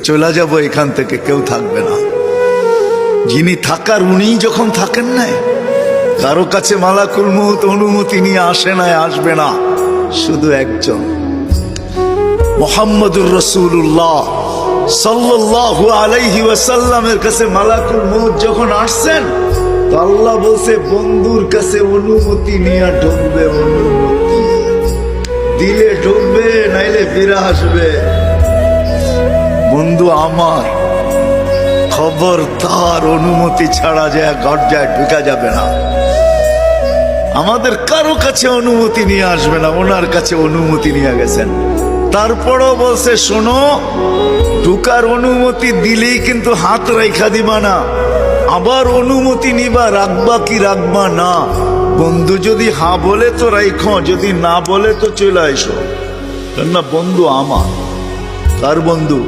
চলে যাব এখান থেকে, কেউ থাকবে না। যিনি থাকার উনিই যখন থাকেন নাই, কারো কাছে মালাকুল মউত অনুমতি নিয়ে আসে নাই, আসবে না। শুধু একজন মুহাম্মদুর রাসূলুল্লাহ সাল্লাল্লাহু আলাইহি ওয়াসাল্লামের কাছে মালাকুল মউত যখন আসছেন, তো আল্লাহ বলছে বন্ধুর কাছে অনুমতি নিয়ে ঢুকবে। অনুমতি দিলে ঢুকবে, নাইলে ফিরে আসবে। বন্ধু আমার, খবরদার অনুমতি ছাড়া যায় গর্জায় ঢুকা যাবে না। আমাদের কারো কাছে অনুমতি নিয়ে আসবে না, ওনার কাছে অনুমতি নিয়ে গেছেন। তারপরও বলছে শোনো, ঢুকার অনুমতি দিলেই কিন্তু হাত রাইখা দিবা না, আবার অনুমতি নিবা, রাখবা কি রাখবা না। বন্ধু যদি হ্যাঁ বলে তো রাইখো, যদি না বলে তো চলে আইসো। না বন্ধু আমার, কার বন্ধু?